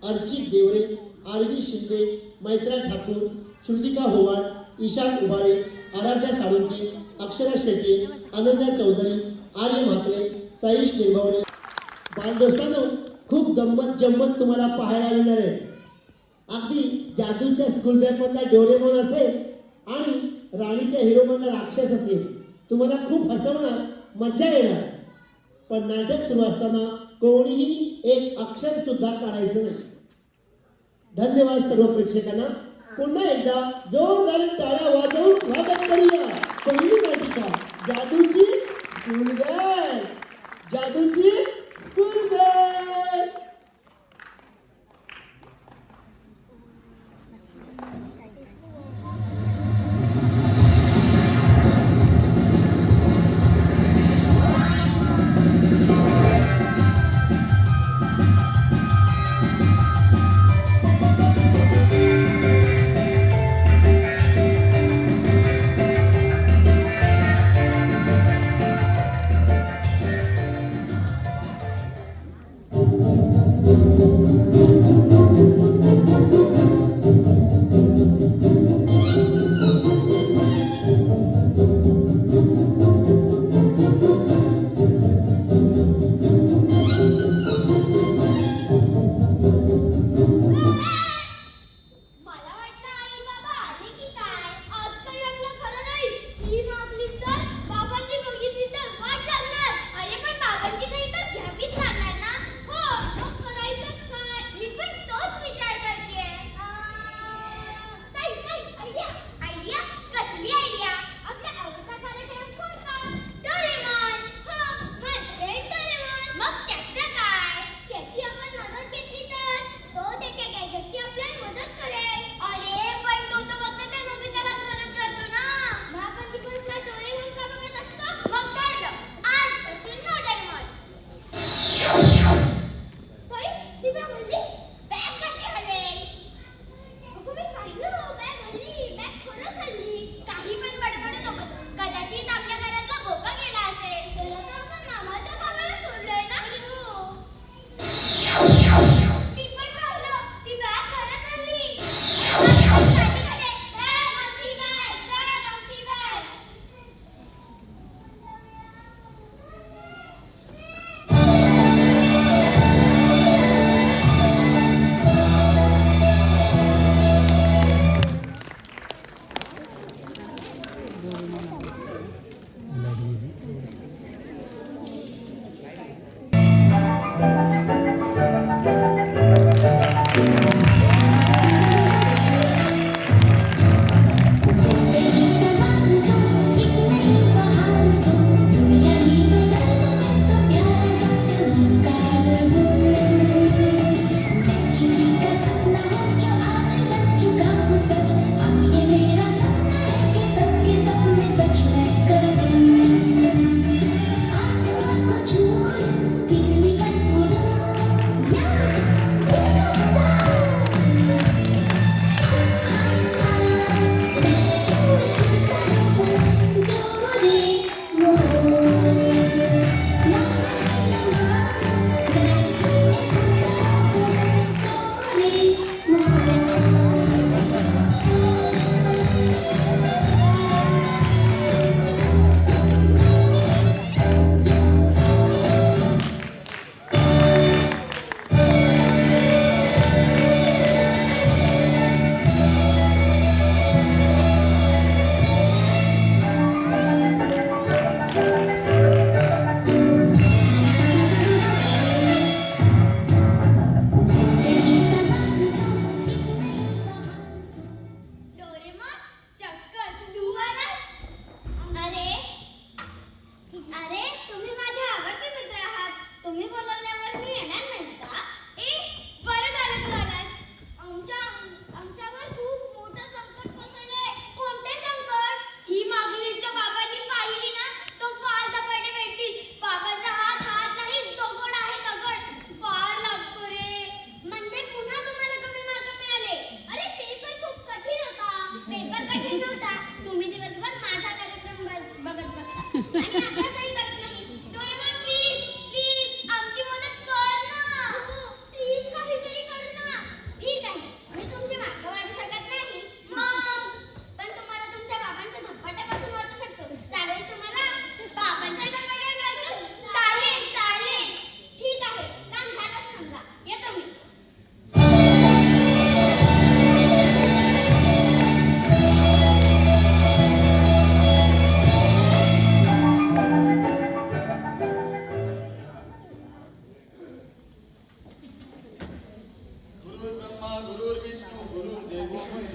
Archit Deore, RV Shinde, Maitra Thakur, Shrutika होवाड, Ishan Ubale, Aaradhya Salunke, Akshara Shetty, Ananya Chaudhari, आर्य म्हात्रे, साईश निर्भवणे. बालदोस्तांनो, खूप गंमत जम्मत तुम्हाला पाहायला मिळणार आहे. अगदी जादूच्या स्कूल बॅग मधला डोरेमोन असेल आणि राणीच्या हिरो मधला राक्षस असेल, तुम्हाला खूप हसवणार, मजा येणार. पण नाटक सुरू असताना कोणीही एक अक्षर सुद्धा काढायचं नाही. धन्यवाद सर्व प्रेक्षकांना. पुन्हा एकदा जोरदार टाळ्या वाजवून स्वागत करूया. पहिली नाटिका जादूची स्कूल बॅग. जादूची स्कूल बॅग.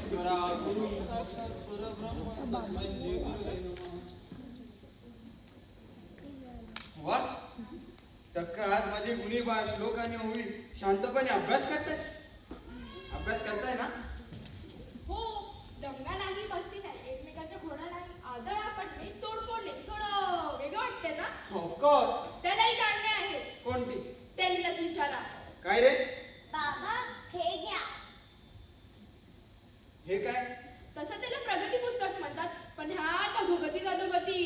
परमेश्वरा गुरु साक्षात परब्रह्म तस्मै श्री गुरुवे नमः. वा, चक्क आज माझे गुणी बा श्लोक आणि ओवी शांतपणे अभ्यास करताय ना? हो, दंगा नाही, मस्ती नाही, एकमेकांच्या घोडा नाही, आदळा पडणे, तोडफोड नाही, थोडं वेगळं वाटतंय ना? ऑफकोर्स. त्यालाही जाणणे आहे. कोणती? त्यांनाच विचारा. काय रे? बाबा, हे घ्या. हे काय? तसं त्याला प्रगती पुस्तक म्हणतात, पण ह्या अधोगती अधोगती.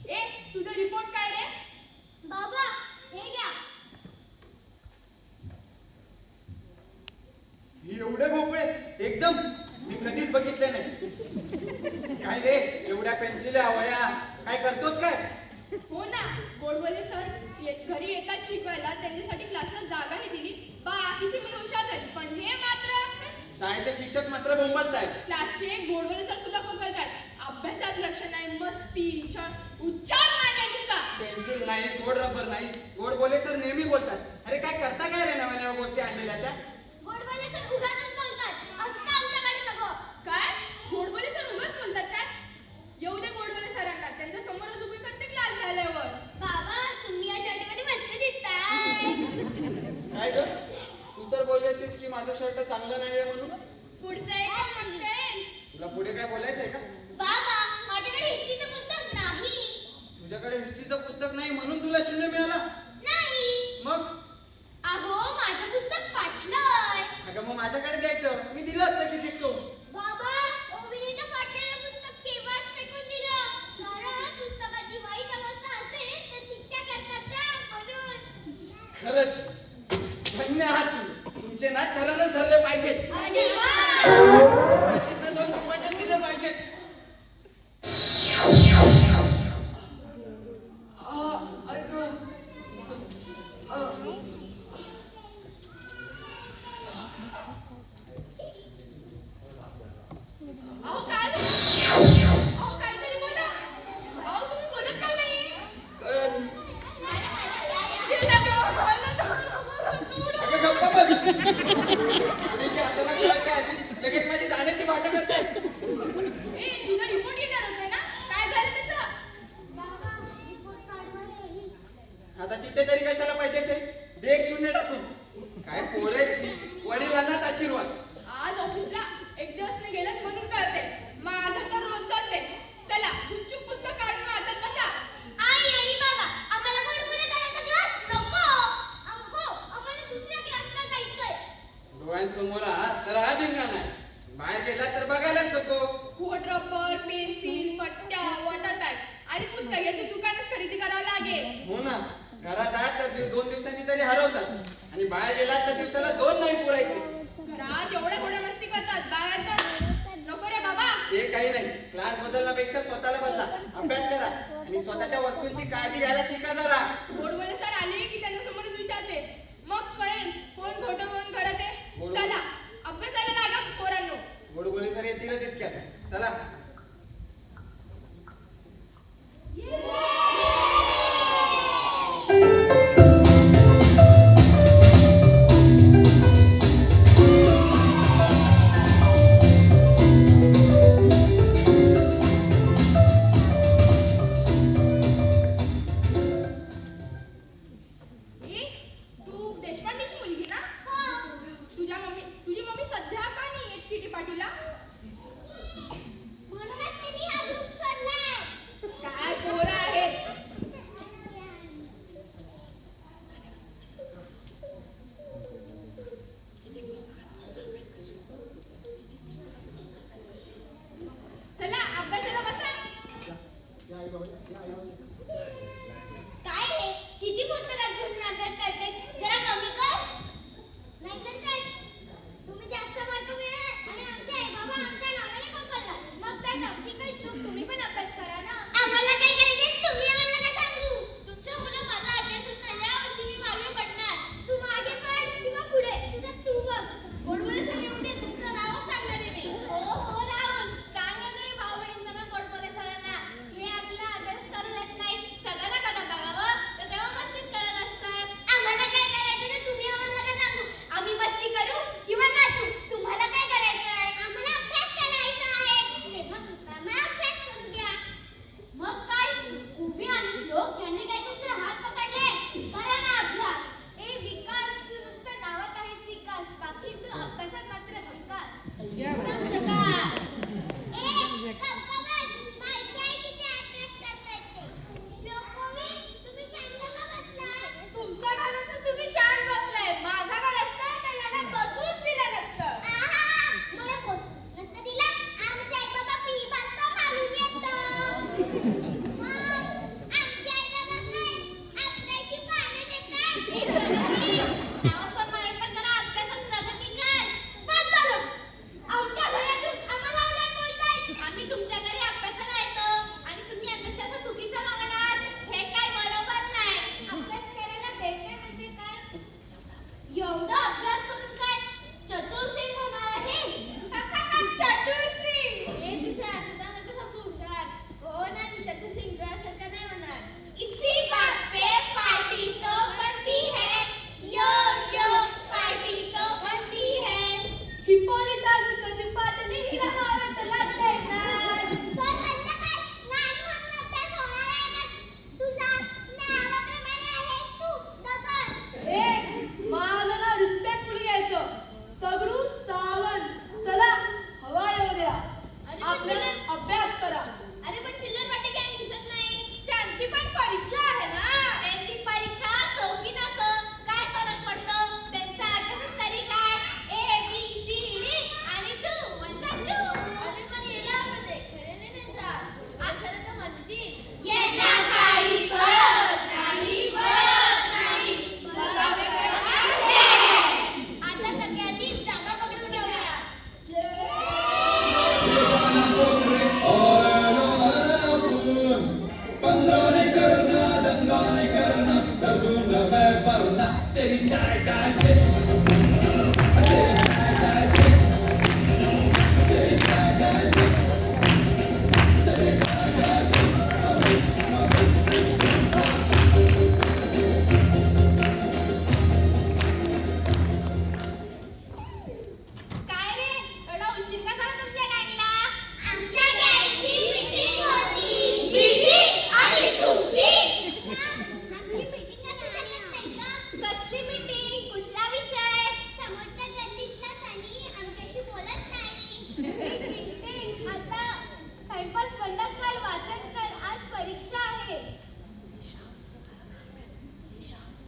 ए, तुझा रिपोर्ट काय रे? बाबा, हे घ्या. ही एवढे भोपळे एकदम मी कधीच बघितले नाही. काय रे, एवढ्या पेन्सिल्या वया काय करतोस काय? हो ना, गोडबोले सर घरी येतात शिकवायला, त्यांच्यासाठी क्लासला जागाही दिली, बाकीची मुलं हुशार झाली, पण हे मात्र शाळेचे शिक्षक मात्र बोंबलतायत. क्लासचे गोडबोले सर सुद्धा बोलत आहेत. अभ्यासात लक्ष नाही, मस्ती, उच्चार मांडणे नुसता. पेन्सिल नाही, गोड रबर नाही. गोड बोले तर नेहमी बोलतात. अरे काय करता काय रे नव्या नव्या गोष्टी आणलेल्या त्या? गोडबोले सर उगाचच बोलतात, असतं आमच्याकडे सगळं. काय? गोडबोले सर उगाच बोलतात काय? येऊ दे गोडबोले सरांना, त्यांच्या समोरच उभी करते क्लास झाल्यावर. बाबा, तुम्ही या शर्टमध्ये मस्त दिसताय. काय ग, तू तर बोलली होतीस की माझं शर्ट चांगलं नाहीये म्हणून. पुढचं एक म्हणते. तुला पुढे काय बोलायचंय का? बाबा, माझ्याकडे हिस्ट्रीचं पुस्तक नाही. तुझ्याकडे हिस्ट्रीचं पुस्तक नाही म्हणून तुला शून्य मिळाला? नाही. मग? अहो, माझं पुस्तक फाटलंय. अगं मग माझ्याकडे द्यायचं, मी दिलं असतं की चिटकवून. बाबा, ओवीने तर फाटलेलं पुस्तक केव्हाच फेकून दिलं. कारण पुस्तकाची वाईट अवस्था असेल तर शिक्षा करतात त्या, म्हणून. खरंच धन्य आहात तुम्ही. तुमचे ना चरणच धरले पाहिजेत. इथं दोन दुप्पटच दिले पाहिजेत. ऐक. अहो काय अहो काहीतरी बोला. अहो तुम्ही बोलत का नाही? अगं गप्पा बस. तुझ्या हाताला कळत काय आधी? लगेच माझी जाण्याची भाषा करते. ए, तुझा रिपोर्ट येणार होता ना? काय झालं त्याचं? बाबा, रिपोर्ट काढवायचं. आता तिथे तरी कशाला पाहिजे ते? दे एक शून्य टाकून. काय पोर आहे ती, वडिलांनाच आशीर्वाद. आज ऑफिसला एक दिवस नाही गेलात म्हणून कळते. माझं तर रोजचाच आहे. चला, गुपचूप पुस्तक काढून वाचत बसा. आई आणि बाबा, आम्हाला गोडबोले सरांचा क्लास नको. हो, आम्हाला दुसऱ्या क्लासला जायचंय. डोळ्यांसमोर आहात तर आत का नाही? बाहेर गेला तर बघायलाच नको. खोट रबर, पेन्सिल, पट्ट्या, वॉटर बॅग आणि पुस्तकाचं दुकानच खरेदी करावं लागेल. हो ना, घरात आहात तर 2 दिवसांनी तरी हरवतात आणि बाहेर गेलात तर दिवसाला 2 नाही पुरायचे. घरात एवढ्या मोठ्या मस्ती करतात, बाहेर तर नको रे बाबा. हे काही नाही. क्लास बदलण्यापेक्षा स्वतःला बदला, अभ्यास करा आणि स्वतःच्या वस्तूंची काळजी घ्यायला शिका जरा. गोडबोले सर आले की त्यांना समोरच विचारते, मग कळेल कोण खोटं कोण करत आहे. चला, अभ्यासाला लागा पोरांनो. गोडबोले सर येतीलच इतक्यात. चला. तू देशपांडेची मुलगी ना? तुझी मम्मी सध्या का नाही येत किटी पार्टीला? काय पोरं आहेत. चला, अभ्यासाला बसा. काय रे, किती पुस्तकात घुसून अभ्यास करतेस? जरा कमी कर. नाहीतर काय, तुम्ही जास्त मार्क मिळणार आणि आमचे आई बाबा अभ्यासात मात्र भंगास. एकदम झकास. ए, गप्पा बस. माहिती आहे किती अभ्यास करतायत ते. श्लोक ओवी, तुम्ही शांत का बसलाय? तुमचं घर असून तुम्ही शांत बसलाय. माझं घर असतं तर याला बसूच दिलं नसतं. आहा, मला बसूच नसतं दिलं. आमचे आई बाबा फी भरतो, मालूम येतं. मग आमचे आई बाबा काय आपल्याची पाने देतात. ए प्रगती, नावात पण मरण पण जरा अभ्यासात प्रगती कर. बस झालं. आमच्या घरातून आम्हाला उलट बोलताय. आम्ही तुमच्या घरी अभ्यासाला येतो आणि तुम्ही आमच्याशी असं चुकीचं वागणार, हे काय बरोबर नाही. अभ्यास करायला देते म्हणजे काय? एवढा अभ्यास करून काय चतुरसिंग होणार आहेस? चतुरसिंग हे तुझ्या सुद्धा नको सांगू हुशार. हो ना, तू चतुरसिंग सारखं नाही होणार. इसी बात पे पार्टी तो बनती है. यो यो पार्टी तो बनती है. ही पोलीस आज कधी पातळी हिला मारायचं लागलंय ना. कोण म्हणलं काय? लहान म्हणून अभ्यास होणार आहे का तुझा? नावाप्रमाणे आहेस तू दगड. ए, माझं नाव रिस्पेक्टफुली घ्यायचं. दगडू सावंत. चला, हवा येऊ द्या. आपल्याला अभ्यास करा. अरे पण चिल्लर पाटी काय दिसत नाही. त्यांची पण परीक्षा आहे ना. त्यांची परीक्षा असो की नसो काय फरक पडतो. त्यांचा अभ्यासच तरी काय. ए बी सी डी आणि 2 1 2. अरे पण याला हवं ते खरे नाही त्यांचा. अक्षर तर म्हणतील येता काही कळत नाही, वळत नाही. आता सगळ्यांनी जागा पकडून ठेवूया. काय रे, एवढा उशीर का झाला तुमच्या गँगला? आमच्या गँगची मीटिंग होती. मीटिंग आणि तुमची? आमची मीटिंग नाही का? कसली मीटिंग? कुठला विषय? समोरच्या गल्लीतला सनी आमच्याशी बोलत नाही. हे चिंटे, आता टाइमपास बंद कर, वाचन कर. आज परीक्षा आहे.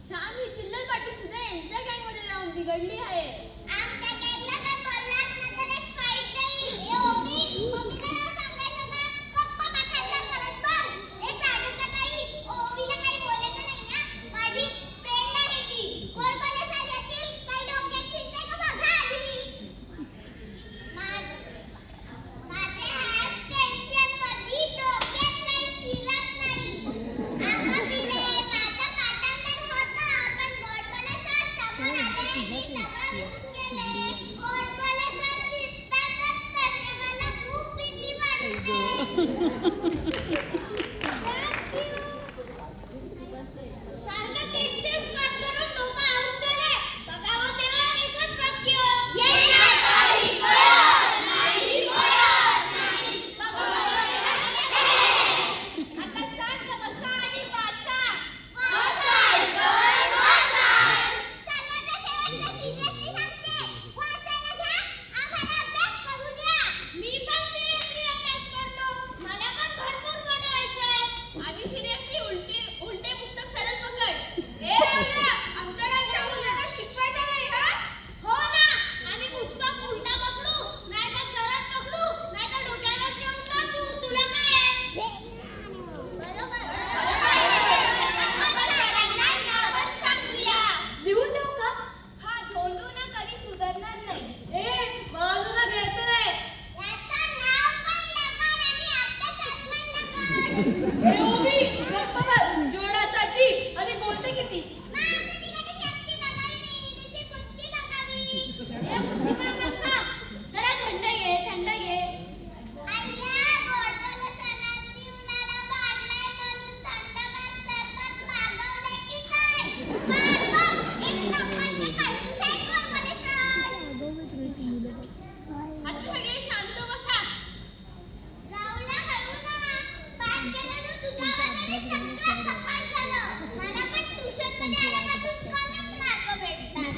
श्याम ही चिल्लर पाटी सुद्धा यांच्या गँगमध्ये जाऊन बिघडली आहे. आमच्या गँगला काय बोललात ना तर एक फाईट देईल. ए ओमी, मम्मीला नाव सांगायचं का? गप्पा पाठांतर करत बस. ए प्राजक्ता ताई, ओवीला काही बोलायचं नाही हा. माझी फ्रेंड आहे ती. कोण बोलत जातील? काही डोक्यात शिरते का बघा आधी. माझे हात टेन्शनमध्ये डोक्यात काही शिरत नाही. अगं बिरे, माझं पाठांतर होतं पण गोड बोलायचं समोर आले मी सगळं विसरून गेले. गोड बोलायचं दिसतातच तसे मला खूप भीती वाटते. सारखं तेच पाठ करून डोकं आऊट झालंय. बघावं तेव्हा एकच वाक्य. येता काही कळत नाही, वळत नाही. आता शांत बसा आणि वाचा. वाचायचं, वाचाय. सर्वांना शेवटचं सिरियसली सांगते. वाचायला घ्या, आम्हाला अभ्यास करू द्या. मी पण सिरियसली अभ्यास करतो. मला पण भरपूर मोठं व्हायचंय. आधी सिरियसली उलटे पुस्तक सरळ पकड. ए रावल्या, आमच्या गावच्या मुलांना शिकवायचं नाही हा. हो ना, आम्ही पुस्तक उलटा पकडू, नाहीतर सरळ पकडू, नाहीतर डोक्यावर ठेवून वाचू. तुला काय आहे? बरोबर. आपण सगळ्यांना नावच सांगूया. लिहून देऊ का? हा धोंडू ना कधी सुधारणार नाही. ए, बाजूला घ्यायचं नाही. याचं नाव पण दगड आणि अभ्यासात पण दगड. ए ओवी, गप्प बस. जोडासाची आणि बोलते किती. माझं तिकडे शक्ती बघावी नाही, त्याची बुद्धी बघावी. ए बुद्धिमान माणसा, जरा थंड घे, थंड घे. अय्या, गोड बोलत सरांनी उन्हाला पाडलाय म्हणून थंडगार सरबत मागवलंय की काय? बघ, बघ, एक नंबरची कंजूस आहे गोड बोले सर. आता सगळे शांत बसा. राहुला हळू ना. पाठ केलेलं तुझ्या वजने सगळं सफाई झालं. मला पण ट्युशनमध्ये आल्यापासून कमीच मार्क भेटतात.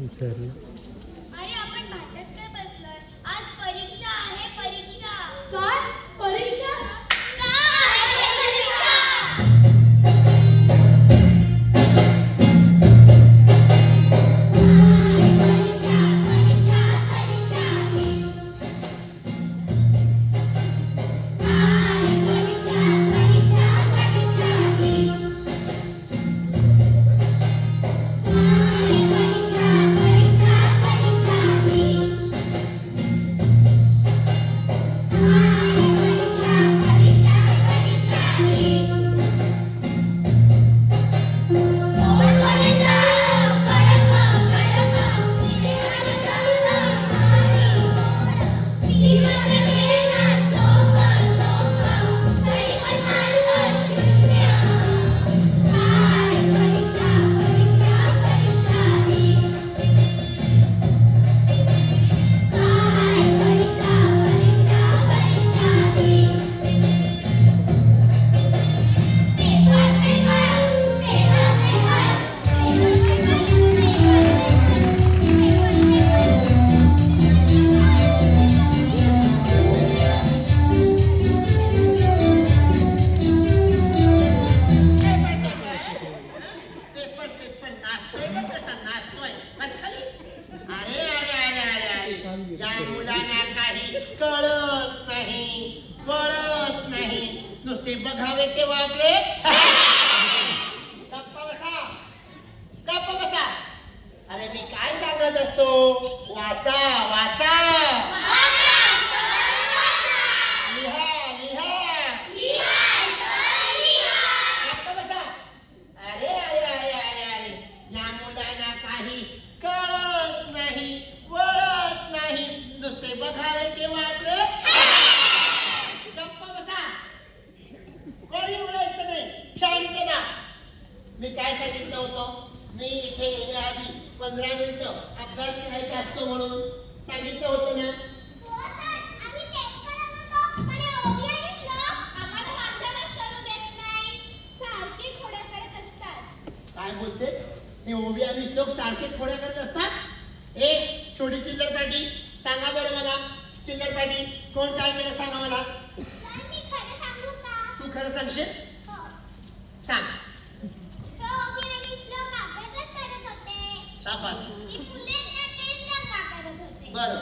अरे आपण भांडत काय बसलोय? आज परीक्षा आहे, परीक्षा. काय? परीक्षा? काय आहे परीक्षा? नुसते बघावे ते वापरे. गप्पा बसा, गप्पा बसा. अरे मी काय सांगत असतो, वाचा वाचा, लिहा लिहा. गप्पा बसा. अरे अरे अरे अरे अरे या मुलांना काही कळत नाही, वळत नाही, नुसते बघावे ते वापरे. गप्पा बसा, कोणी बोलायचं नाही, शांत ना. मी काय सांगितलं होतं, मी इथे येण्याआधी 15 मिनिटं अभ्यास करायचा असतो म्हणून सांगितलं होतं ना. काय बोलते, हे ओबी आणि श्लोक सारखे खोड्या करत असतात. एक छोटी चिल्लर पाटी सांगा बरं मला, चिल्लर पाटी कोण काय केलं सांगा मला. तू खरं सांगशील, सांग. शाबास, बरं.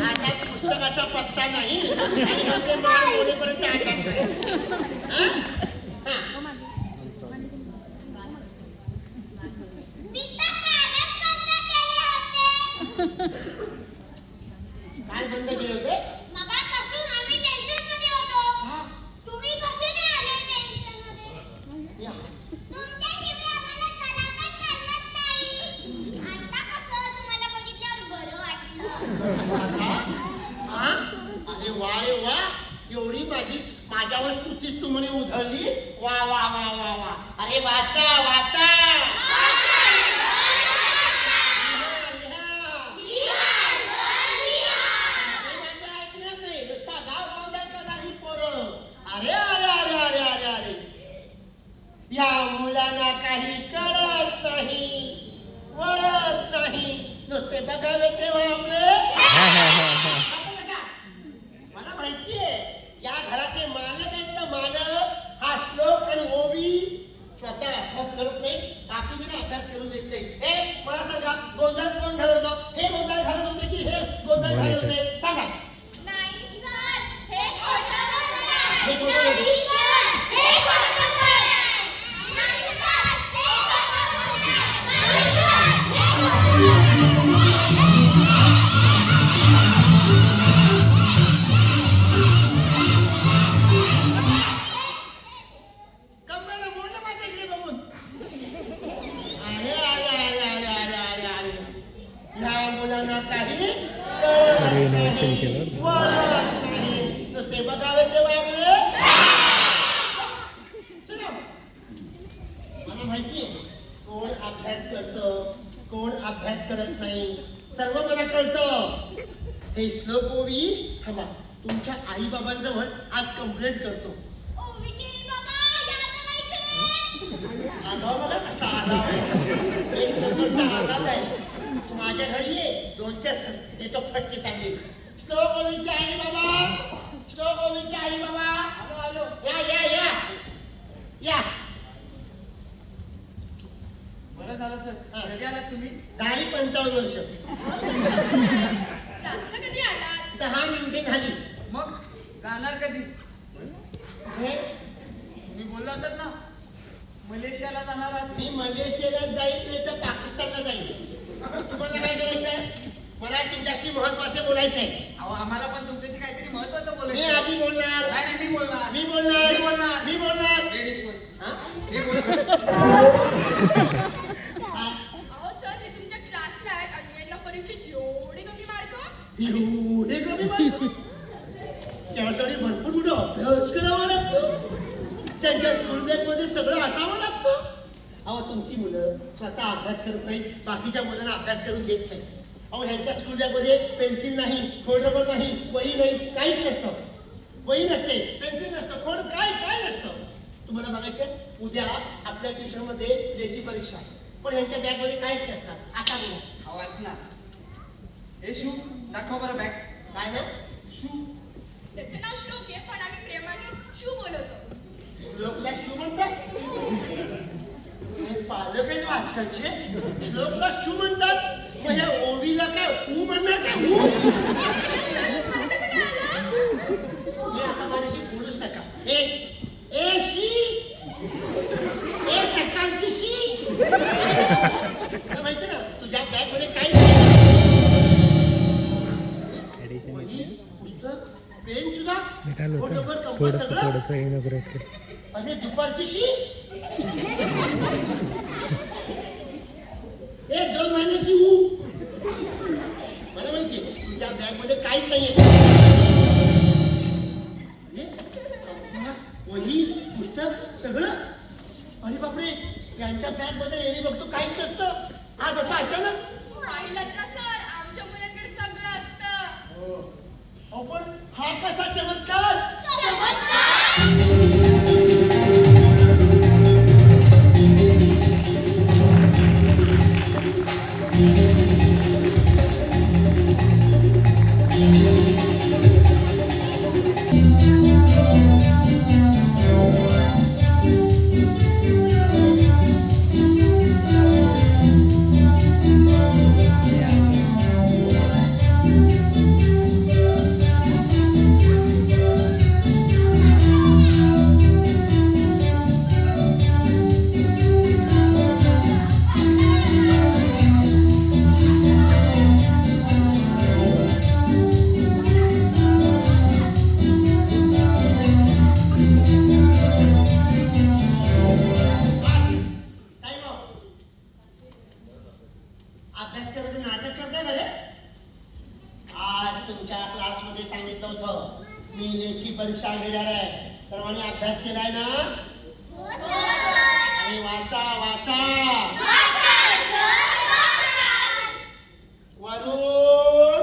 आता पुस्तकाचा पत्ता नाही आणि म्हणते मान मोडेपर्यंत अभ्यास करायचा. काय बंद केले होते? मगापासून आम्ही टेन्शनमध्ये होतो. तुम्ही कसे नाही आले टेन्शनमध्ये? या. तुमच्याशिवाय आम्हाला चला पण करमत नाही. आता कसं तुम्हाला बघितल्यावर बरं वाटलं. हा? अरे वा रे वा, एवढी माझ्यावर स्तुतीच तू म्हणे उधळली. वा वा वा वा वा. अरे वाचा वाचा, या मुलांना काही कळत नाही, वळत नाही, नुसते बघावे तेव्हा आपले. मला माहितीये या घराचे मालक आहेत ना, मालक. हा श्लोक आणि ओवी स्वतः अभ्यास करत नाही, बाकीचे अभ्यास करून देत नाही. हे मला सांगा, गोंधळ कोण घालत होतं? हे गोंधळ घालत होते की हे गोंधळ घालत होते? सांगा. नाही सर, हे खोटं बोलताय. हे खोटं बोलताय. नाही सर, हे खोटं बोलताय. नाही सर, हे खोटं बोलताय. नाही सर, हे खोटं कंबरला मोडलं माझ्या इकडे बघून. अरे अरे अरे अरे अरे अरे अरे, ह्या मुलांना काही कळत नाही, वळत नाही, नुसते बघावे तेव्हा आपले. सुनो, मला माहितीये कोण अभ्यास करतं, कोण अभ्यास करत नाही, सर्व मला कळतं. हे श्लोक ओवी, थांबा, तुमच्या आई बाबांजवळ आज कंप्लेंट करतो. आगाव बघा कसला आगाव आहे. एक नंबरचा आगाव आहे. तू माझ्या घरी ये, 2 देतो फटके चांगले. श्लोक ओवीची आई बाबा, श्लोक ओवीची आई बाबा. आलो या या या या. बरं झालं सर. कधी आलात तुम्ही? झाली 55 वर्ष. क्लासला कधी आलात? 10 मिनिटे झाली. मग जाणार कधी? हे, तुम्ही बोलला होतात ना मलेशियाला जाणार आहात. मी मलेशियाला जाईल नाही तर पाकिस्तानला जाईल. तुम्हाला काय करायचंय? मला तुमच्याशी महत्वाचं बोलायचंय. अहो आम्हाला पण तुमच्याशी काहीतरी महत्वाचं मी बोलायचं. आधी बोलणार. नाही नाही मी बोलणार. मी बोलणार. मी बोलणार. मी बोलणार. Ladies first. हा? मी बोलणार. अहो सर हे तुमच्या क्लासला आहेत आणि यांना परीक्षेत एवढे कमी मार्क. एवढे कमी मार्क? त्यासाठी भरपूर मोठा अभ्यास करावा लागतो. त्यांच्या स्कूल बॅग मध्ये सगळं असावं लागतं. अहो तुमची मुलं स्वतः अभ्यास करत नाही, बाकीच्या मुलांना अभ्यास करून देत नाही. अहो ह्यांच्या स्कूल बॅग मध्ये पेन्सिल नाही, खोड रबर नाही, वही नाही, काहीच नसतं. वही नसते, पेन्सिल नसतं, खोड काय नसतं. तुम्हाला बघायचं उद्या आपल्या ट्युशन मध्ये लेखी परीक्षा आहे, पण ह्यांच्या बॅग मध्ये काहीच नसणार. आता बोला. अहो असणार. हे शू दाखवा बरं बॅग. काय ना शू. त्याचं नाव श्लोक आहे पण आम्ही प्रेमाने शू बोलवतो. श्लोकला शू म्हणतात? हे पालक आहेत आजकालचे. श्लोकला शू म्हणतात, मग ह्या ओवीला काय ऊ म्हणणार काय? ऊ? तुम्हाला कसं कळालं? मी आता माझ्याशी बोलूच नका. ए शी, ए सकाळची शी. तुला माहिती ना तुझ्या बॅग मध्ये काहीच नाही. वही, पुस्तक, पेन सुद्धाच, खोड रबर, कंपास सगळं. अरे दुपारची शी. 1-2 महिन्याची ऊ. मला माहितीये तुझ्या बॅग मध्ये काहीच नाहीये. कंपास, वही, पुस्तक सगळं. अरे बापरे, यांच्या बॅग मध्ये नेहमी बघतो काहीच नसतं. आज असं अचानक. पाहिलं ना सर आमच्या मुलांकडे सगळं असतं. अहो पण हा कसा चमत्कार? अभ्यास करायचं नाटक करताय ना रे? आज तुमच्या क्लासमध्ये सांगितलं होतं मी लेखी परीक्षा घेणार आहे. सर्वांनी अभ्यास केलाय ना? आणि वाचा वाचा. वरून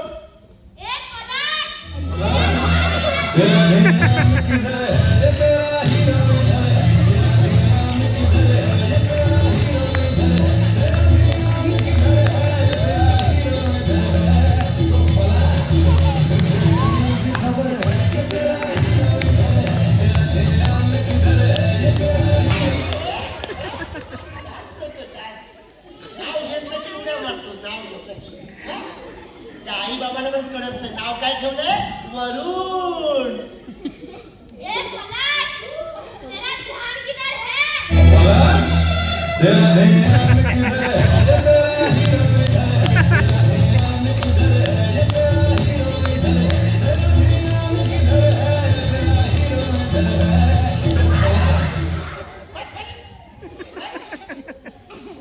एक पलट. नाव घेतलं की उड्या मारतो. नाव घेतलं की त्या आई बाबाला पण कळत नाही नाव काय ठेवलंय. वरून एक पलट. तेरा ध्यान किधर है?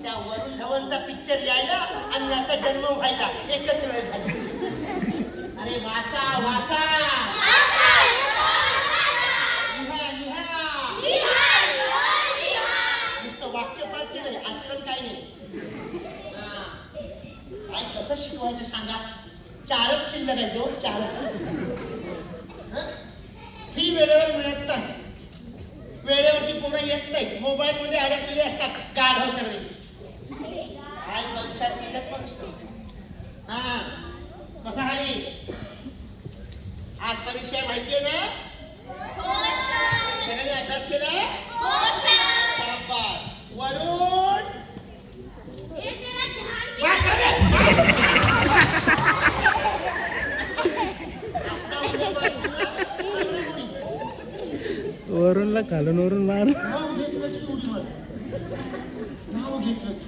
त्या वरुण धवनचा पिक्चर यायला आणि याचा जन्म व्हायला एकच वेळ झाली. अरे वाचा वाचा. लिहा. नुसतं वाक्यपाठ केलंय, आचरण काही नाही. काय कसं शिकवायचं सांगा. 4च शिल्लक आहे तो. 4च. फी वेळेवर मिळत नाही, वेळेवरती पुन्हा येत नाही. नाही, मोबाईल मध्ये अडकलेले असतात गाढव सगळे. काय परीक्षा निघत पण असतो. हा कसा खाली आज परीक्षा आहे माहितीये ना? सगळ्यांनी अभ्यास केला? शाबास. वरून बस करे, बस. आता उद्या बसला, एवढं कोणी? वरूनला खालून वरून मार. नाव घेतलं की उडी मार. नाव घेतलं की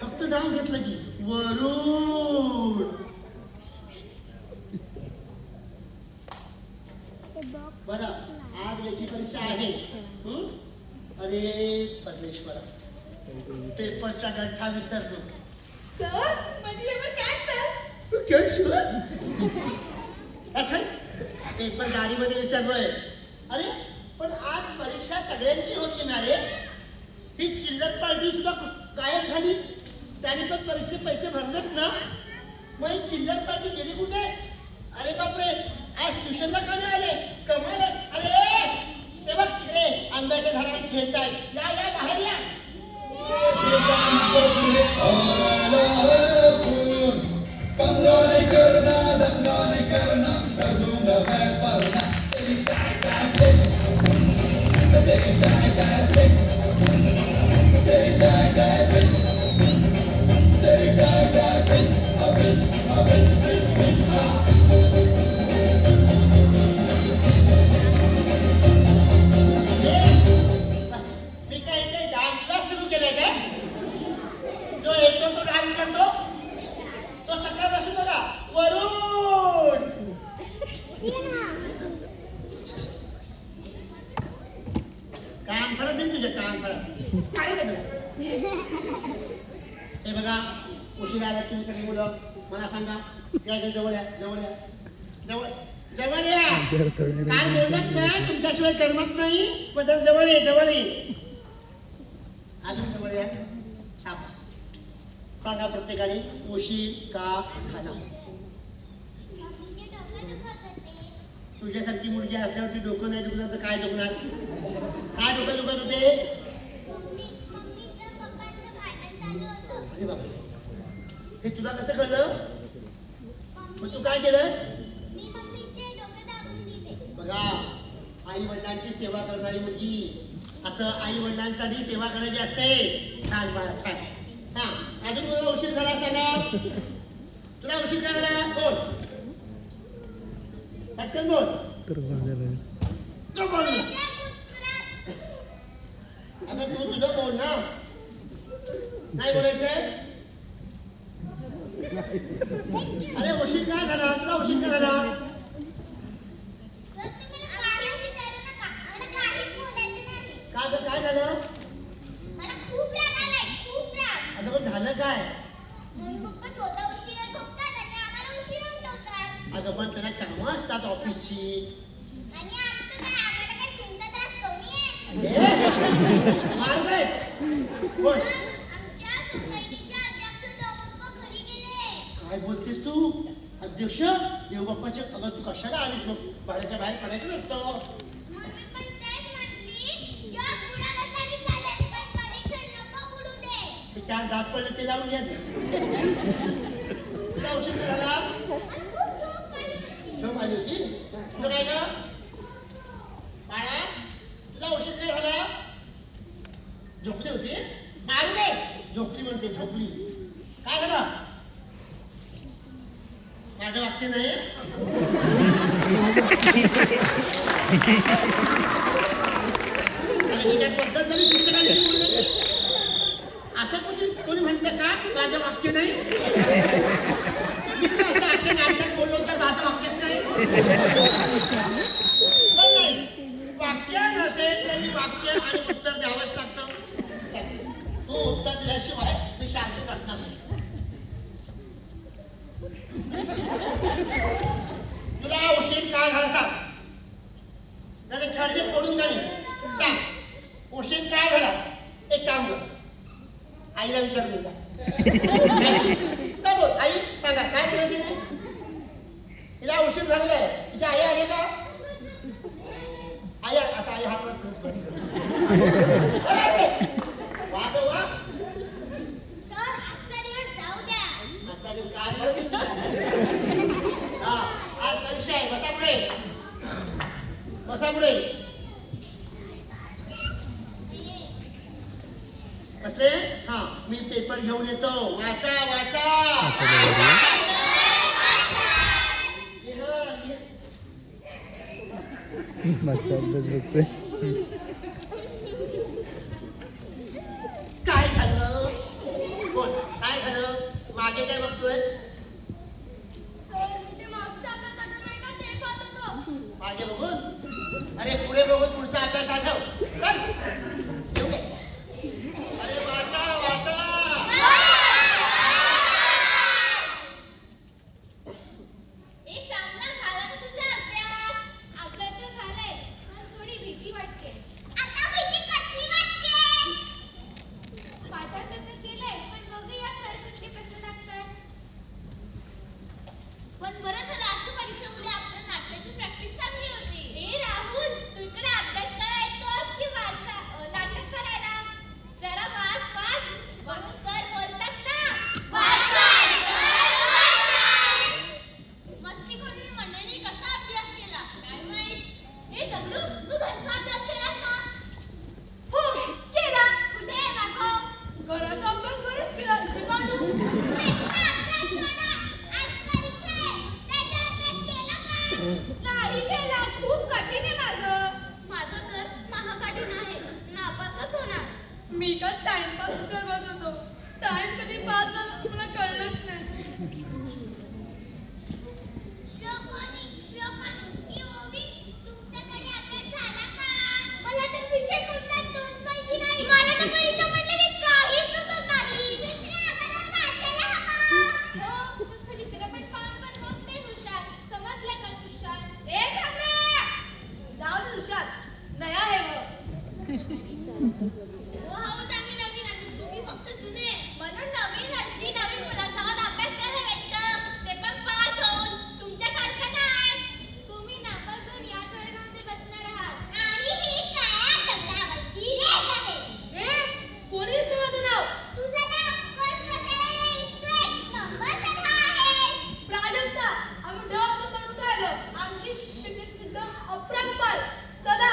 फक्त नाव घेतलं की वरून. बरं आज लेखी परीक्षा आहे. अरे परमेश्वरा, पेपरचा गठ्ठा विसरलो. सर माझी पेपर कॅन्सल. कॅन्सल? असं पेपर गाडीमध्ये विसरलोय. अरे पण आज परीक्षा सगळ्यांची होती ना रे. ही चिल्लर पार्टी सुद्धा गायब झाली. त्याने पण परीक्षेचे पैसे भरलेत ना. मग ही चिल्लर पार्टी गेली कुठे? अरे बापरे, आज ट्युशनला का नाही आले? कमाल आहे. अरे ते बघ तिकडे आंब्याच्या झाडाने खेळताय. या या बाहेर या. मी काय इथे डान्स क्लास सुरू केलाय काय? जो येतो तो डान्स करतो. तो सकाळपासून बघा वरून. कान फडत दे तुझ्या, कान फडत. काय का तुला? हे बघा उशिरा आलात तुम्ही सगळी मुलं. मला सांगा, या इकडे जवळ या, जवळ या, जवळ जवळ या. काय बोललात ना, तुमच्याशिवाय करमत नाही. मग जरा जवळ ये, जवळ ये. अजून जवळ या. शाबास. सांगा प्रत्येकाने उशीर का झाला? तुझ्यासारखी मुलगी असल्यावरती डोकं नाही दुखणार तर काय दुखणार? काय डोकं दुखत होते? अरे बापरे, हे तुला कसं कळलं? मग तू काय केलंस? बघा, आई वडिलांची सेवा करणारी मुलगी असं आई वडिलांसाठी सेवा करायची असते. छान बाळा, छान. हा अजून तुला उशीर झाला सांगा. तुला उशीर का झाला? बोल, पटकन बोल. तू बोल ना. अगं तू तुझं बोल ना. नाही बोलायचंय? अरे उशीर काय झाला? तुला उशीर का झाला? का गं, काय झालं? आता पण झालं काय? अगं पण त्यांना कामं असतात ऑफिसची. मारू काय? बोल. काय बोलतेस तू? अध्यक्ष देवबाप्पाच्या. अगं तू कशाला आलीस? मग भाड्याच्या बाहेर पडायचं नसतं. ते 4 दात पडले ते लावून घ्या. तुला औषध झाला? झोप आली होती? तुझं काय का बाळा? तुला औषध काय झाला? झोपली होती? मारू रे. झोपली म्हणते, झोपली. काय झालं? माझं वाक्य नाही. पद्धत झाली शिक्षकांची बोलण्याची. असं कोणी म्हणतं का माझं वाक्य नाही? मी तर असं आख्या नाटकात बोललो तर माझं वाक्यच नाही. पण नाही, वाक्य नसेल तरी वाक्य आणि उत्तर द्यावंच लागतं. तू उत्तर दिल्याशिवाय मी शांत बसणार नाही. तुला उशीर का झाला सांग. नाही छडे फोडून नाही सांग. उशीर काय झाला? एक काम कर, आईला विचारून जा. बोल आई, सांगा काय बोलायचं नाही. तिला उशीर झालेला आहे. तिच्या आई आली का? आई आता आई हात वर अरे, वा गं वा. सर आजचा दिवस जाऊ द्या. आजचा दिवस काय म्हणून? हा, आज परीक्षा आहे. बसा पुढे. बसा पुढे. बसले? हा, मी पेपर घेऊन येतो. वाचा वाचा. लिहा, लिहा. काय झालं? बोल, काय झालं? मागे काय बघतोयस? सर मी ते मागचा अभ्यास आठवत नाही का ते पाहत होतो. मागे बघून? अरे पुढे बघून पुढचा अभ्यास आठव. चल. येऊ दे. अरे वाचा वाचा. ए श्यामला झाला का तुझा अभ्यास? अभ्यास तर झालाय पण थोडी भीती वाटते. आता भीती कसली वाटते? पाठांतर तर केलंय पण बघूया सर कुठले प्रश्न टाकतात. पण बरं झालं आशु परीक्षेमुळे आपल्या नाटकाची प्रॅक्टिस चांगली होती. ए राहुल तू इकडे अभ्यास करायला येतोस की नाटक करायला? जरा वाच वाच म्हणून सर बोलतात ना. मस्तीखोरील मंडळींनी कसा अभ्यास केला काय माहित. हे दगडू तू घरचा अभ्यास केलास का? हो केला. कुठे दाखव. घराचा अभ्यास बरेच केला. इथे काढू. नाही केला. खूप कठीण आहे माझं तर महाकठीण आहे. नापासच होणार. मी का टाइमपास करत होतो. टाइम कधी पास झाला मला कळलंच नाही. मला तर विषय कोणता तोच माहिती नाही. मला तर परीक्षा म्हटलेली काहीच सुचत नाही. हो, तसं चित्रपट पाहून पण होत नाही हुशार. समजलं का तुषार? ए शाम्या! जाऊ दे तुषार. नया आहे वो. हो आहोत आम्ही नवीन आणि तुम्ही फक्त जुने. म्हणून नवीन वर्षी नवीन मुलांसोबत अभ्यास करायला भेटतं. ते पण पास होऊन. तुमच्यासारखं नाही. तुम्ही नापास होऊन याच वर्गामध्ये बसणार आहात. आणि ही काळ्या दगडावरची रेघ आहे. ए, कोणी लिहिलं माझं नाव? तुझं नाव कोण कशाला लिहितोय? नंबर तर हा आहेस. प्राजक्ता, आम्ही ढस म्हणून राहिलो. आमची शिकत सिद्ध अपरंपार. चला,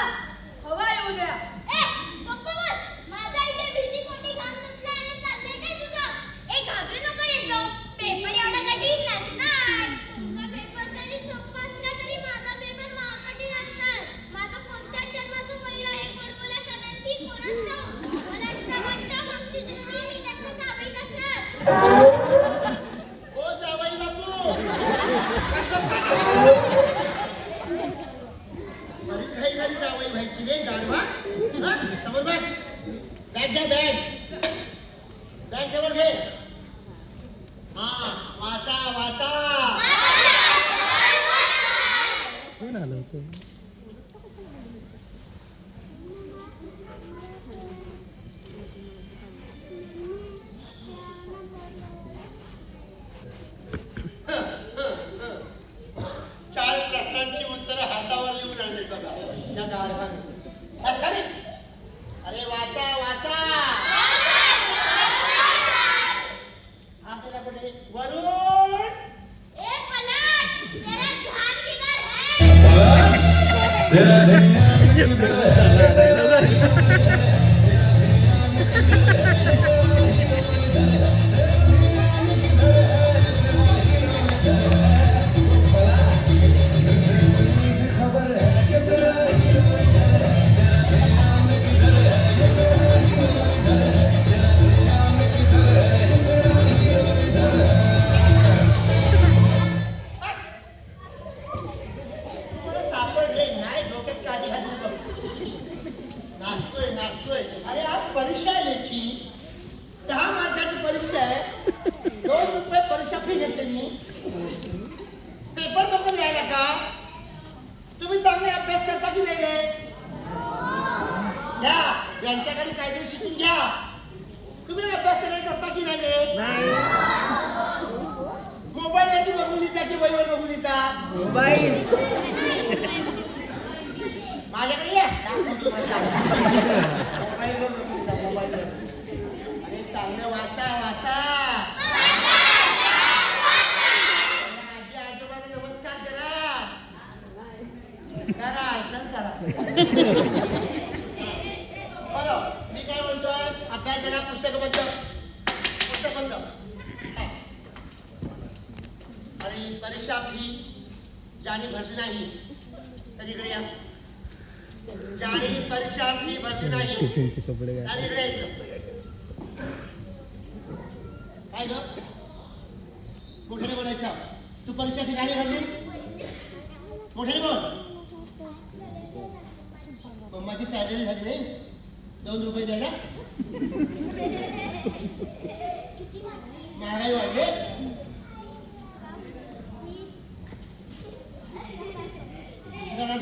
हवा येऊ द्या. ए, गप्प बस. माझा इथे भीती कोटी घाम सुटला आणि चाललंय काय तुझं? ए, घाबरू नको रेशो. पेपर एवढा कठीण नसणार. तुमचा पेपर जरी सोपा असला तरी माझा पेपर महाकठीण असणार. माझं कोणत्या जन्माचं वैर आहे कडबोल्या सणांची कोणास ठाऊक. मला वाटतं आमची जिंदगी मी त्यांचं जावईच असणार. ओ जावई बापू. बरीच घाई झाली जावई व्हायची रे गाढवा. हा, समज बघ. बॅग घ्या बॅग. बॅग जवळ घे. हा, वाचा वाचा. चार प्रश्नांची उत्तरं हातावर लिहून आणली बघा या गाढवाने. असं नाही. अरे वाचा वाचा. आपल्याला कुठे वरून. ए पलट तेरा ध्यान किधर है? मला सापडले नाही. डोक्यात काळजी घातली बघ. नाचतोय नाचतोय. अरे आज परीक्षा आहे याची. 10 मार्काची परीक्षा आहे. 2 रुपये परीक्षा फी घेतली मी. पेपर नको लिहायला का? तुम्ही चांगले अभ्यास करता की नाही रे? घ्या यांच्याकडे काहीतरी शिकून घ्या. तुम्ही अभ्यास नाही करता की नाही रे? मोबाईल वरती बघून लिहिता की वहीवर बघून लिहिता? माझ्याकडे या. दाखवतो तुम्हाला. करा चल करा बघा मी काय म्हणतोय अभ्यासाला पुस्तक बंद हा. आणि परीक्षा फी ज्याने भरली नाही तर इकडे या ज्याने परीक्षा फी भरली नाही त्याने इकडे यायचं काय ग मोठ्याने बोलायचं तू परीक्षा फी काय भरलीस मोठ्याने बोल माझी सॅलरी झाली नाही 2 रुपये द्यायला महागाई वाढले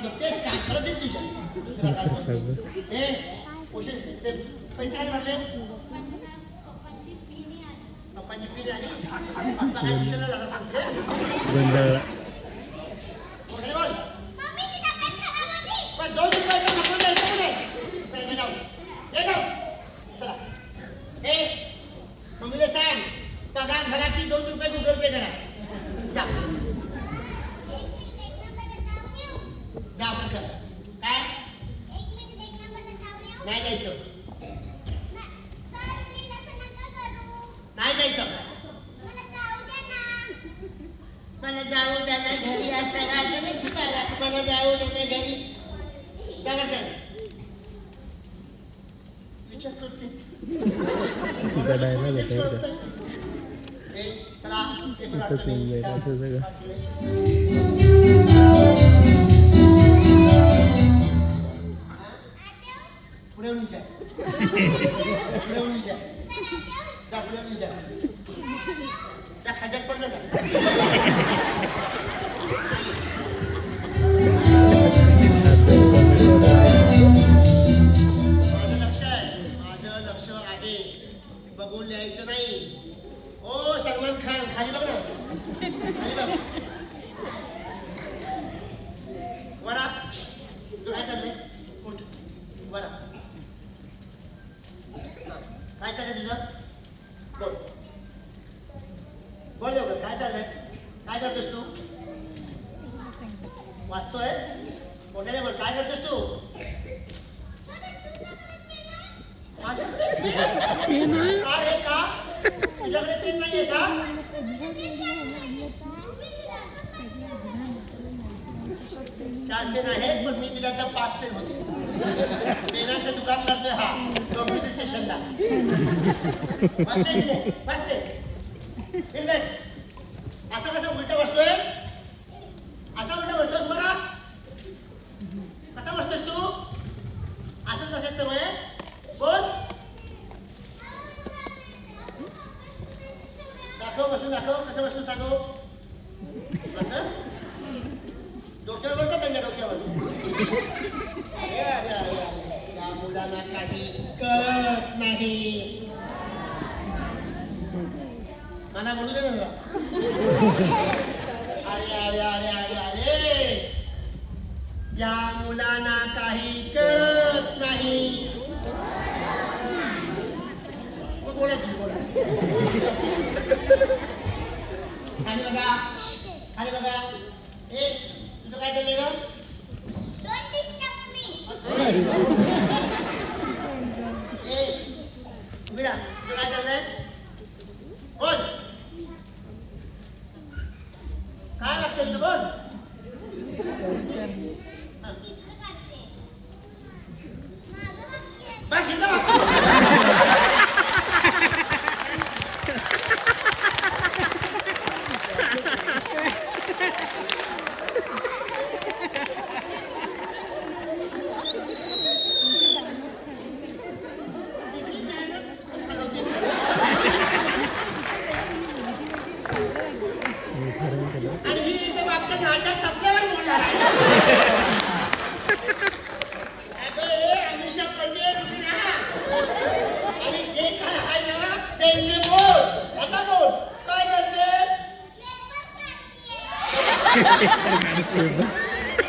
बघतेस काय खरं देत तुझ्या दुसरा क्लास बघते पैसे काय भरले पप्पाची फी झाली पप्पा काय ट्युशनला झाला सांगते बोल पण 2 रुपये नको द्यायचं म्हणे जाऊ चला मम्मीला सांग पगार झाला की 2 रुपये गुगल पे करा जा जा पटकन काय नाही जायचं नाही जायचं मला जाऊ द्या ना घरी आता राजा नाही मला जाऊ द्या ना घरी जा पटकन विचार करते चला पुढे विचार पुढे विचार जा पुढे विचार त्या खड्ड्यात पडलं का माझं लक्ष आहे बघून लिहायचं नाही ओ सलमान खान खाली बघ ना खाली बघ वरा तू काय चाललंय उठ वरा काय चाललंय तुझं बोल बोल देऊ काय चाललंय काय करतोस तू वाचतोयस मोठ्याने बोल काय करतोस तू अरे का तुझ्याकडे पेन नाहीये का 4 पेन आहेत पण मी दिला तर 5 पेन होते पेनाचं दुकान करतोय हा कॉम्प्युटर स्टेशनला बसते असं कसं उलट बसतोयस असं उलट बसतोस बरा कसा बसतोस तू असंच बसायच सवय बोल दाखव बसून दाखव कसं बसून दाखव कसं डोक्यावर बसतं त्यांच्या डोक्यावर या मुलांना काही कळत नाही मला बोलू दे ना जरा अरे अरे अरे अरे अरे या मुलांना काही कळत नाही बोला खाली बघा खाली बघा तुझं काय चाललंय ग तुझं काय चाललंय बोल काय लागतंय तुझं बोल बस हे आणि ही इथे वाक्य नाटक संपल्यावर बोलणार आहे अमिषा पटेल आणि जे काय आहे ना ते इथे बोल आता बोल काय करतेस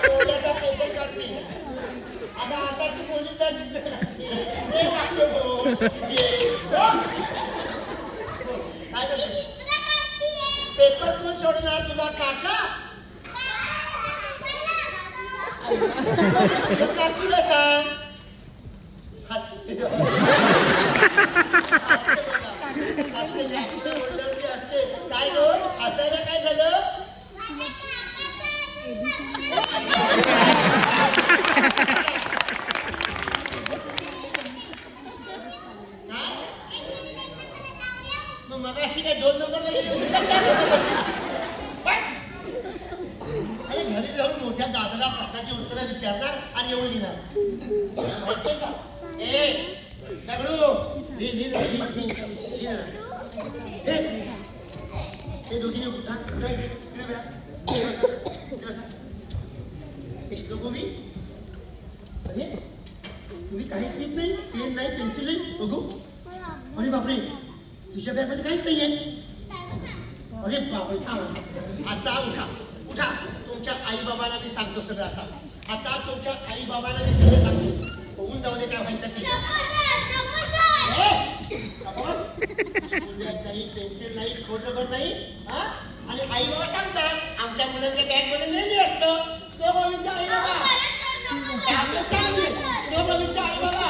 पोलिसाचा पेपर काढते आता तू पोलीसला चित्र ते वाक्य बोल काय करतेस पेपर कोण सोडणार तुझा काका काकीला सांग. हसते. आपले काकीला बोलल्यावरती हसते. काय गो हसायला काय झालं? मग मगाशी काय 2 नंबरला गेली होती का 4 नंबरला? बस. अरे घरी जाऊन मोठ्या दादाला प्रश्नाची उत्तरं विचारणार आणि येऊन लिहिणार. माहितीये का? ए दगडू लिह. हे दोघी उठा. मी अरे तुम्ही काहीच लिहित नाही. पेन नाही, पेन्सिल नाही. बघू. अरे बापरे, तुझ्या बॅगमध्ये काहीच नाहीये. अरे बापरे, आता उठा. तुमच्या आई बाबांना मी सांगतो सगळं. आता तुमच्या आई बाबांना मी सगळं सांगतो. होऊन जाऊ दे काय व्हायचं ते. नाही, पेन्सिल नाही, खोटं नाही. आणि आई बाबा सांगतात आमच्या मुलांच्या बॅग मध्ये नेहमी असतं स्नोबॉबीच्या आई बाबा. स्नोबॉबीच्या आई बाबा.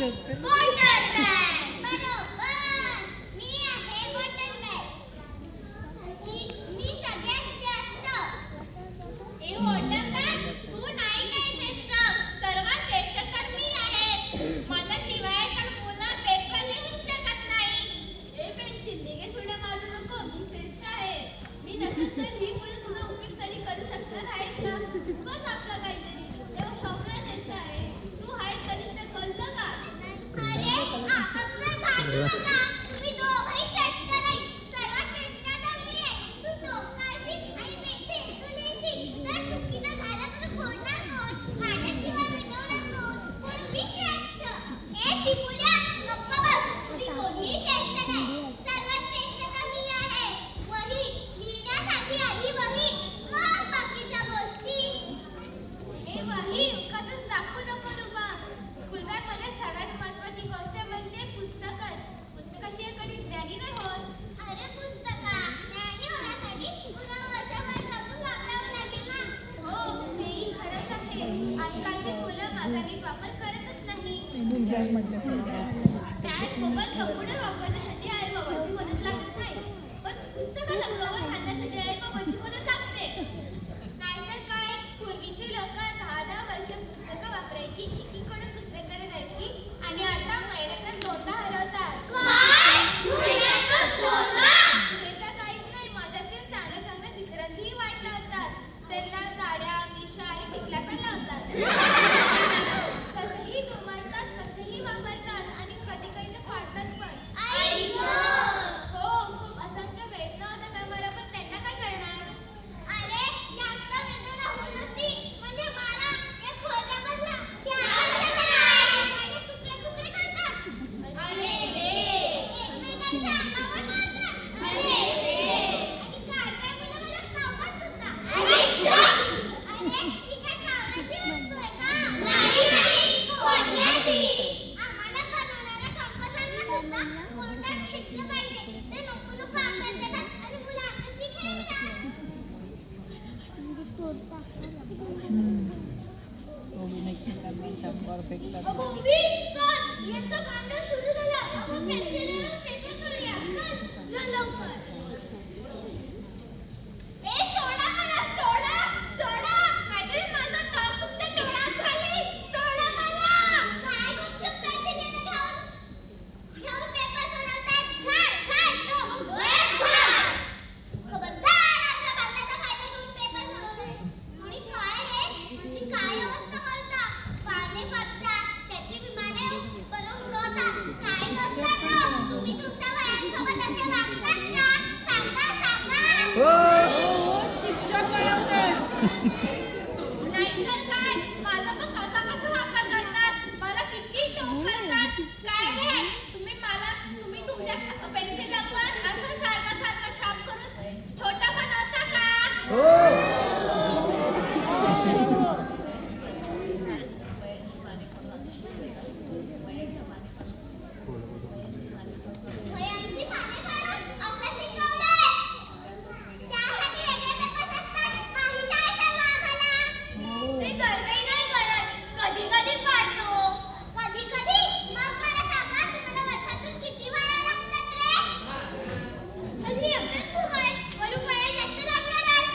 वॉटरमॅन बरोबर मी आहे वॉटरमॅन मी सगळ्यात जास्त हे वॉटरमॅन तू नाही काय श्रेष्ठ सर्वात श्रेष्ठ तर मी आहे माझ्याशिवाय तर मुलं पेपर लिहूच शकत नाही ए पेन्सिल निघे सोडा मारू नको मी श्रेष्ठ आहे मी नसेल तर ही मुलं तुझा उपयोग तरी करू शकणार आहेत का बस आपलं काहीतरी तेव्हा शौकला श्रेष्ठ आहे तू हाय कनिष्ठ कळलं का अरे आकाशवर भांडू नका तुम्ही दोघंही श्रेष्ठ नाही सर्वात श्रेष्ठ तर मी आहे तू टोकाशील आणि पेन्सिल तू लिहिशील तर चुकीचं झालं तर फोडणार कोण माझ्याशिवाय मिटवणार कोण पण मी श्रेष्ठ ए चिमुल्या गप्प बस मी कोणीही श्रेष्ठ नाही सर्वात श्रेष्ठ तर मी आहे वही लिहिण्यासाठी आली वही मग बाकीच्या गोष्टी हे वही उगाचच दाखवू नको रुबा स्कूल बॅग मध्ये सगळ्यात महत्वाची गोष्ट म्हणजे पुस्तकच पुस्तकाशिवाय कधी ज्ञानी नाही होत अरे पुस्तका ज्ञानी होण्यासाठी पुन्हा वर्षभर जपून वापरावं लागेल ना हो तेही खरंच आहे आजकालची मुलं माझा नीट वापर करतच नाही त्यात मोबाईल कम्प्युटर वापरण्यासाठी आई बाबांची मदत लागत नाही पण पुस्तकाला कवर घालण्यासाठी आई बाबांची मदत लागते नाहीतर काय पूर्वीची लोक 10-10 वर्ष पुस्तकं वापरायची एकीकडून दुसरीकडे जायची आणि आता महिन्यातून दोनदा हरवतात काय महिन्यातून दोनदा हे तर काहीच नाही माझ्यातील चांगल्या चांगल्या चित्रांचीही वाट लावतात त्यांना दाढ्या मिशा आणि टिकल्या पण लावतात कसंही दुमडतात कसंही वापरतात आणि कधी कधी तर फाडतात पण हो खूप असंख्य वेदना होतात आम्हाला पण त्यांना काय करणार अरे जास्त वेदना होत नसती म्हणजे मला एक खोल्या बसला त्याचे तुकडे तुकडे करतात अरे रे एकमेकांच्या अंगावर मारतात अरे रे आणि काय काय मुलं मला चावतात सुद्धा अरे ही काय खाण्याची वस्तू आहे का नाही फोडण्याची आम्हाला बनवणाऱ्या कंपन्यांना सुद्धा कोर्टात खेचलं पाहिजे ते नको नको आकार देतात आणि मुलं आमच्याशी खेळतात अगो वीर चल यांचं भांडण सुरू झालं आपण पेन्सिलीवर पेपर सोडूया चल लवकर ए सोडा मला सोडा सोडा नाहीतर माझा टॉप तुमच्या डोळ्यात घालीन सोडा मला काय गुपचूप पेन्सिलीने ठेवून पेपर सोडवताय घाल तो खबरदार आपल्या भांडणाचा फायदा घेऊन पेपर सोडवतो आणि काय रे तुझी काय अवस्था करता पाणी पडतात त्याची विमाने बनवून उडवतात काय दोस्तांनो तुम्ही तुमच्या वयांसोबत असे वागतात का सांगा नाहीतर काय माझा पण कसा वापर करतात मला किती टोक करतात काय रे तुम्ही तुमच्या पेन्सिलला पण असं सारखं शार्प करून छोटा बनवता का वयांची पाने काढून असं शिकवलंय त्यासाठी वेगळे पेपर्स असतात माहित आहे सर्व आम्हाला ते दरवेळी नाही करत कधी कधीच वाढतो कधी कधी मग मला सांगा तुम्हाला वर्षातून किती वया लागतात रे हल्ली अभ्यास खूप आहे वरून वया जास्त लागणार आहेत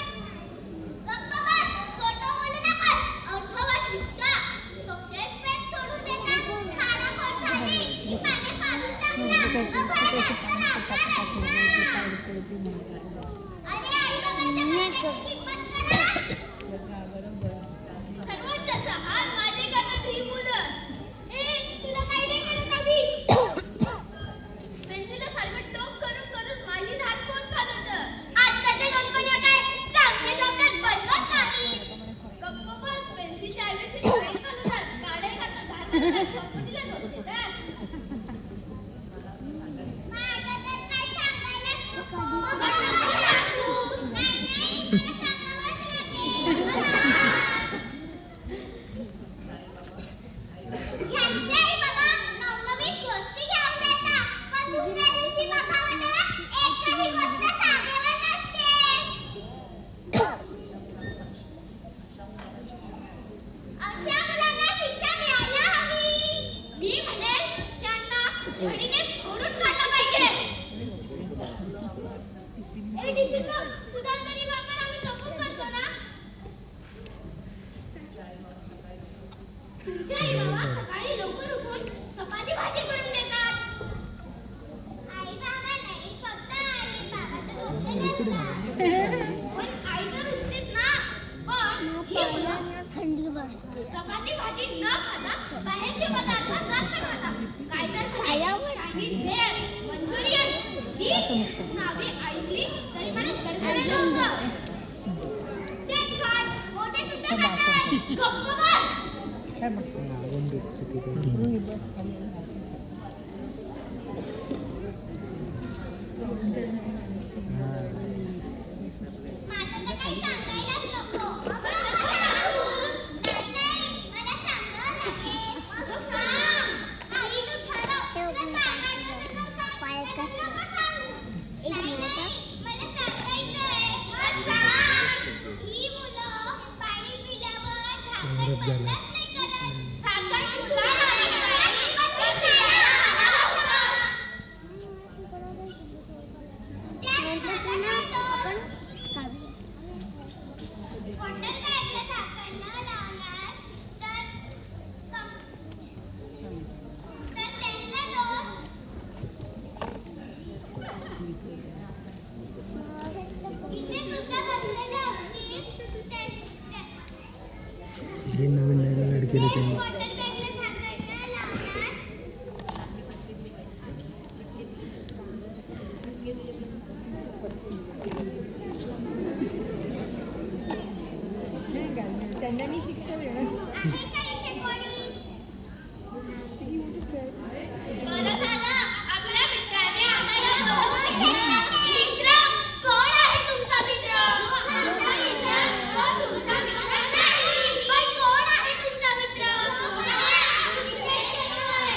तुझा तरी वापर आम्ही जपून करतो ना. तुमचे आई बाबा सकाळी लवकर उठून चपाती भाजी करून देतात. आई बाबा नाही, फक्त आई बाबा तर झोपलेले असतात. पण आई तर उठतेच ना. पण ही मुलं थंडी वाजते. चपाती भाजी न खाता बाहेरचे पदार्थ जास्त खातात. काय तर चायनीज, भेळ, मंचुरियन, शी नावे ऐकली तरी मला गरगरलं होतं. तेच काय मोठे सुद्धा खातात. गप्प बस. माझं तर काही सांगायलाच नको. नाही, मला सांगावं लागेल. मग सांग. आई तू ठरव. तुला सांगायचं तर सांग. नको सांगू. नाही, मला सांगायचंय. मग सांग. ही मुलं पाणी पिल्यावर झाकण बंदच नाही करत. झाकण तुला लावायचं. पण पियाला हवा होतं. त्यात झाकण होतं. वॉटर बॅगला झाकण न लावणार तर त्यांना दोष. इथे सुद्धा बसलेले असतील. वॉटर बॅगला झाकण न लावणार. त्यांना मी शिक्षा देणार. आहे का इथे कोणी? बरं झालं आपल्या मित्राने आम्हाला बोलवलं. मित्र कोण आहे तुमचा मित्र? आमचा मित्र तो तुमचा मित्र नाही. पण कोण आहे तुमचा मित्र? इथे येतोय.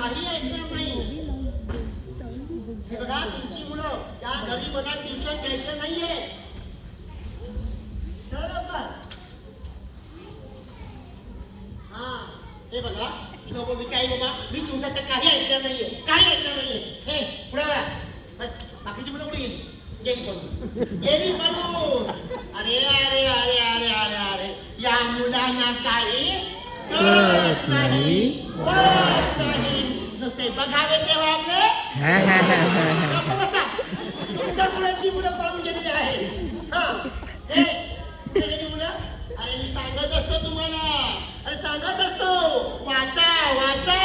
काही ऐकणार नाही. हे बघा तुमची मुलं त्या घरी मला ट्युशन द्यायचं नाहीये. हा हे बघा शोभोबीची आई बाबा मी तुमचं तर काही ऐकणार नाहीये, काही ऐकणार नाहीये. हे पुढे वळा. बस बाकीची मुलं कुठे गेली? गेली पळून, गेली पळून. अरे अरे अरे अरे अरे अरे या मुलांना काही कळत नाही, कळत नाही. नुसते बघावे तेव्हा आपले गप्प बसा. तुमच्यामुळे ती मुलं पळून गेलेली आहे. हा हे कुठे गेली मुलं? अरे मी सांगत असतो तुम्हाला, अरे सांगत असतो वाचा वाचा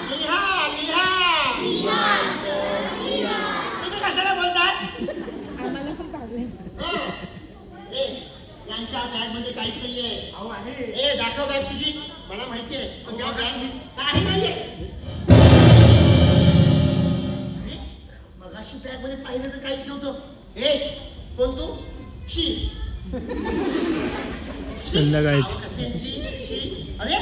लिहा लिहा. तुम्ही कशाला बोलतात? आम्हाला पण काढलंय. यांच्या बॅग मध्ये काहीच नाहीये. अहो आहे. ए दाखव बॅग तुझी. मला माहिती आहे तुझ्या बॅग काही नाहीये. मगाशी बॅग मध्ये पाहिलं तर काहीच नव्हतं. ए कोण तू? शी संध्याकाळीच. शी. अरे